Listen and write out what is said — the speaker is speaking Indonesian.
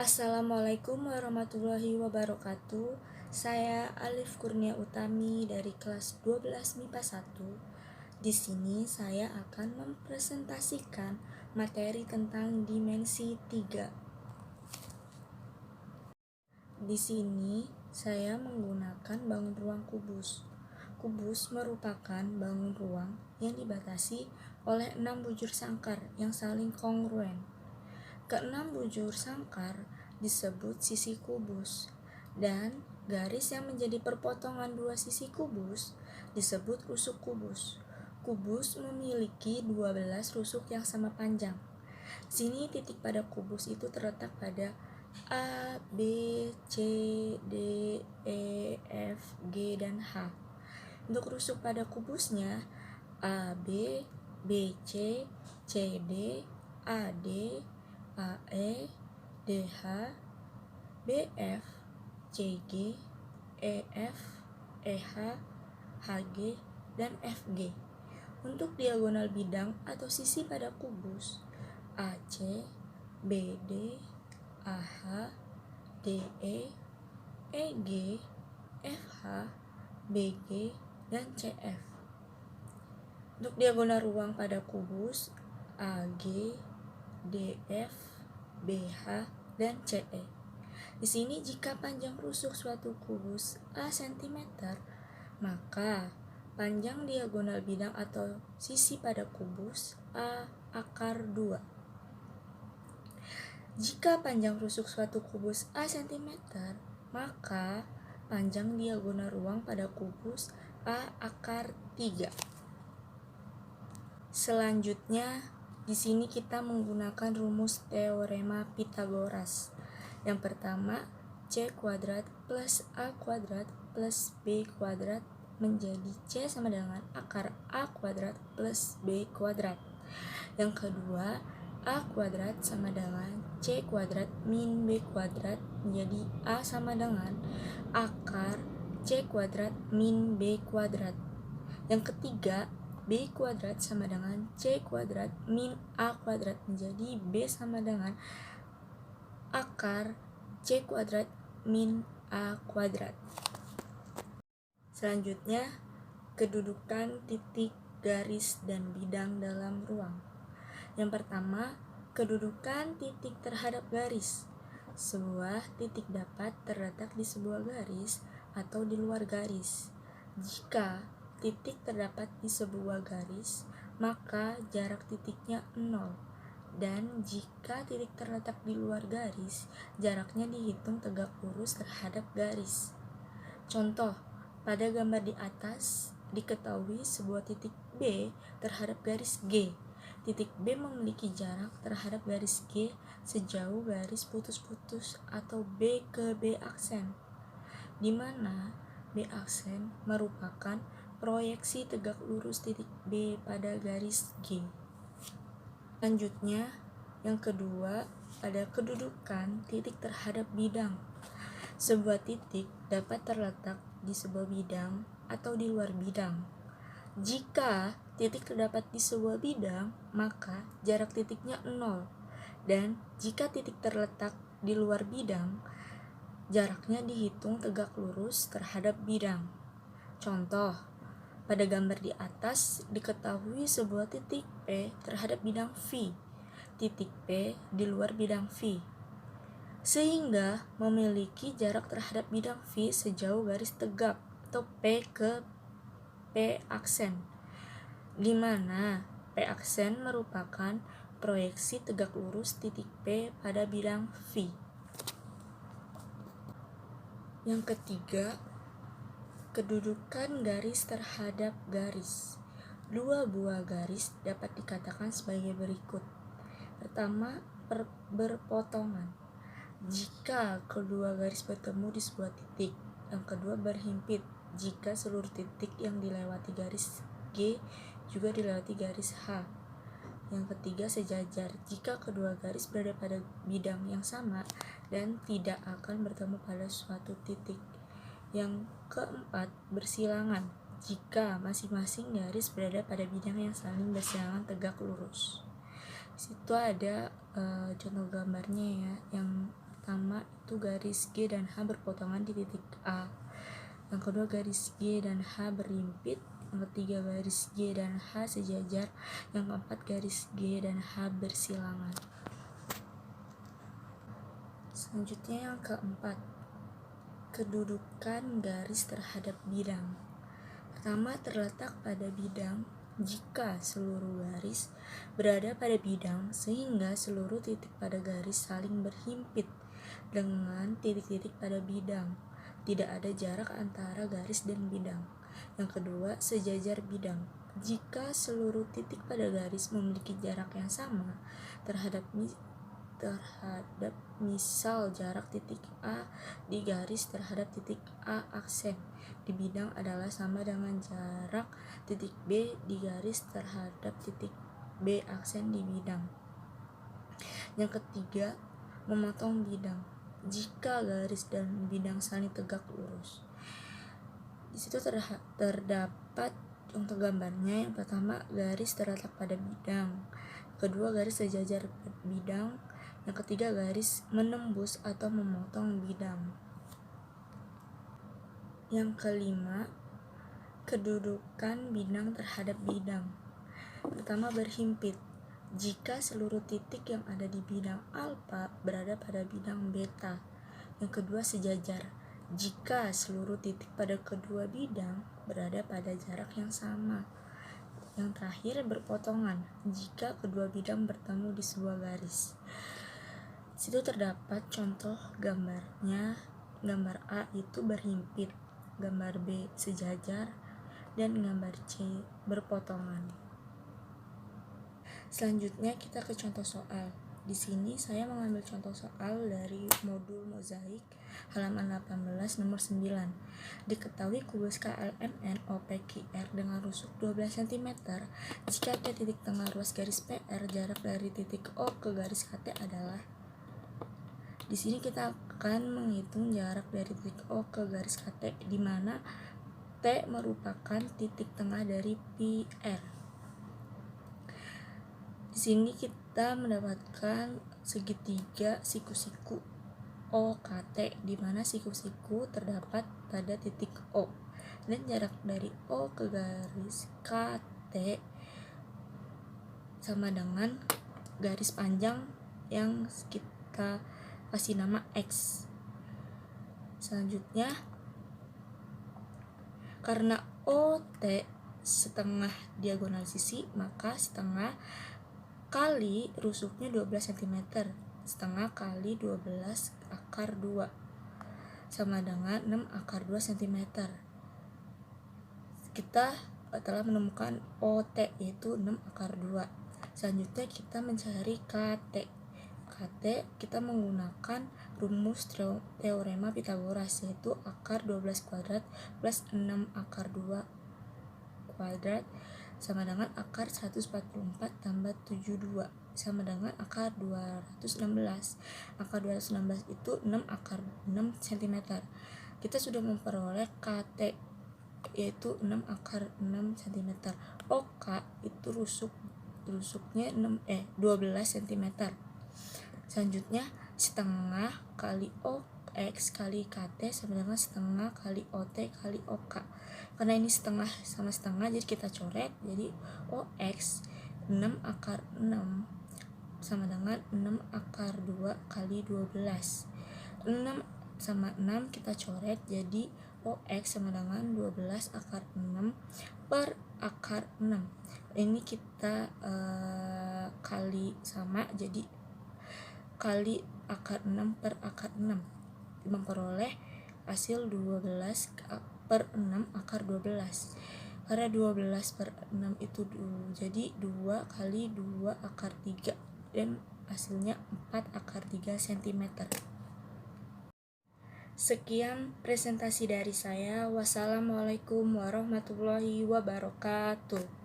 Assalamualaikum warahmatullahi wabarakatuh. Saya Alif Kurnia Utami dari kelas 12 MIPA 1. Di sini saya akan mempresentasikan materi tentang dimensi 3. Di sini saya menggunakan bangun ruang kubus. Kubus merupakan bangun ruang yang dibatasi oleh 6 bujur sangkar yang saling kongruen. Keenam bujur sangkar disebut sisi kubus, dan garis yang menjadi perpotongan dua sisi kubus disebut rusuk kubus. Kubus memiliki 12 rusuk yang sama panjang. Sini titik pada kubus itu terletak pada A, B, C, D, E, F, G, dan H. Untuk rusuk pada kubusnya A, B, B, C, C, D, A, D, AE, DH, BF, CG, EF, EH, HG, dan FG. Untuk diagonal bidang atau sisi pada kubus AC, BD, AH, DE, EG, FH, BG, dan CF. Untuk diagonal ruang pada kubus AG, DF, BH, dan CE. Di sini jika panjang rusuk suatu kubus A cm, maka panjang diagonal bidang atau sisi pada kubus A akar 2. Jika panjang rusuk suatu kubus A cm, maka panjang diagonal ruang pada kubus A akar 3. Selanjutnya, di sini kita menggunakan rumus teorema Pythagoras. Yang pertama, C kuadrat plus A kuadrat plus B kuadrat menjadi C sama dengan akar A kuadrat plus B kuadrat. Yang kedua, A kuadrat sama dengan C kuadrat min B kuadrat menjadi A sama dengan akar C kuadrat min B kuadrat. Yang ketiga, B kuadrat sama dengan C kuadrat min A kuadrat menjadi B sama dengan akar C kuadrat min A kuadrat. Selanjutnya, kedudukan titik, garis, dan bidang dalam ruang. Yang pertama, kedudukan titik terhadap garis. Sebuah titik dapat terletak di sebuah garis atau di luar garis. Jika titik terdapat di sebuah garis, maka jarak titiknya 0. Dan jika titik terletak di luar garis, jaraknya dihitung tegak lurus terhadap garis. Contoh, pada gambar di atas diketahui sebuah titik B terhadap garis G. Titik B memiliki jarak terhadap garis G sejauh garis putus-putus atau B ke B aksen, di mana B aksen merupakan proyeksi tegak lurus titik B pada garis G. Selanjutnya, yang kedua, pada kedudukan titik terhadap bidang. Sebuah titik dapat terletak di sebuah bidang atau di luar bidang. Jika titik terdapat di sebuah bidang, maka jarak titiknya 0. Dan jika titik terletak di luar bidang, jaraknya dihitung tegak lurus terhadap bidang. Contoh, pada gambar di atas diketahui sebuah titik P terhadap bidang V, titik P di luar bidang V, sehingga memiliki jarak terhadap bidang V sejauh garis tegak atau P ke P aksen, di mana P aksen merupakan proyeksi tegak lurus titik P pada bidang V. Yang ketiga, kedudukan garis terhadap garis. Dua buah garis dapat dikatakan sebagai berikut. Pertama, berpotongan. Jika kedua garis bertemu di sebuah titik. Yang kedua, berhimpit. Jika seluruh titik yang dilewati garis G juga dilewati garis H. Yang ketiga, sejajar. Jika kedua garis berada pada bidang yang sama dan tidak akan bertemu pada suatu titik. Yang keempat, bersilangan. Jika masing-masing garis berada pada bidang yang saling bersilangan tegak lurus. Di situ ada contoh gambarnya ya. Yang pertama satu, garis G dan H berpotongan di titik A. Yang kedua, garis G dan H berhimpit. Yang ketiga, garis G dan H sejajar. Yang keempat, garis G dan H bersilangan. Selanjutnya yang keempat, kedudukan garis terhadap bidang. Pertama, terletak pada bidang jika seluruh garis berada pada bidang sehingga seluruh titik pada garis saling berhimpit dengan titik-titik pada bidang. Tidak ada jarak antara garis dan bidang. Yang kedua, sejajar bidang. Jika seluruh titik pada garis memiliki jarak yang sama terhadap misal jarak titik A di garis terhadap titik A aksen di bidang adalah sama dengan jarak titik B di garis terhadap titik B aksen di bidang. Yang ketiga, memotong bidang. Jika garis dan bidang saling tegak lurus. Di situ terdapat contoh gambarnya. Yang pertama, garis terletak pada bidang. Kedua, garis sejajar bidang. Yang ketiga, garis menembus atau memotong bidang. Yang kelima, kedudukan bidang terhadap bidang. Pertama, berhimpit. Jika seluruh titik yang ada di bidang alfa berada pada bidang beta. Yang kedua, sejajar. Jika seluruh titik pada kedua bidang berada pada jarak yang sama. Yang terakhir, berpotongan. Jika kedua bidang bertemu di sebuah garis. Situ terdapat contoh gambarnya. Gambar A itu berhimpit, gambar B sejajar, dan gambar C berpotongan. Selanjutnya kita ke contoh soal. Di sini saya mengambil contoh soal dari modul mozaik halaman 18 nomor 9. Diketahui kubus KLMN OPQR dengan rusuk 12 cm. Jika T titik tengah ruas garis PR, jarak dari titik O ke garis KT adalah. Di sini kita akan menghitung jarak dari titik O ke garis KT, di mana T merupakan titik tengah dari PR. Di sini kita mendapatkan segitiga siku-siku OKT, di mana siku-siku terdapat pada titik O, dan jarak dari O ke garis KT sama dengan garis panjang yang kita kasih nama X. Selanjutnya, karena OT setengah diagonal sisi, maka setengah kali rusuknya 12 cm, setengah kali 12 akar 2 sama dengan 6 akar 2 cm. Kita telah menemukan OT yaitu 6 akar 2. Selanjutnya kita mencari KT. Kita menggunakan rumus teorema Pythagoras, yaitu akar 12 kuadrat plus 6 akar 2 kuadrat sama dengan akar 144 tambah 72 sama dengan akar 216. Akar 216 itu 6 akar 6 cm. Kita sudah memperoleh KT yaitu 6 akar 6 cm. OK itu rusuknya 12 cm. Selanjutnya, setengah kali OX kali KT sama dengan setengah kali OT kali OK. Karena ini setengah sama setengah, jadi kita coret. Jadi OX 6 akar 6 sama dengan 6 akar 2 kali 12. 6 sama 6 kita coret, jadi OX sama dengan 12 akar 6 per akar 6. Ini kita kali sama, jadi kali akar 6 per akar 6 memperoleh hasil 12 per 6 akar 12. Karena 12 per 6 itu jadi 2 kali 2 akar 3 dan hasilnya 4 akar 3 cm. Sekian presentasi dari saya. Wassalamualaikum warahmatullahi wabarakatuh.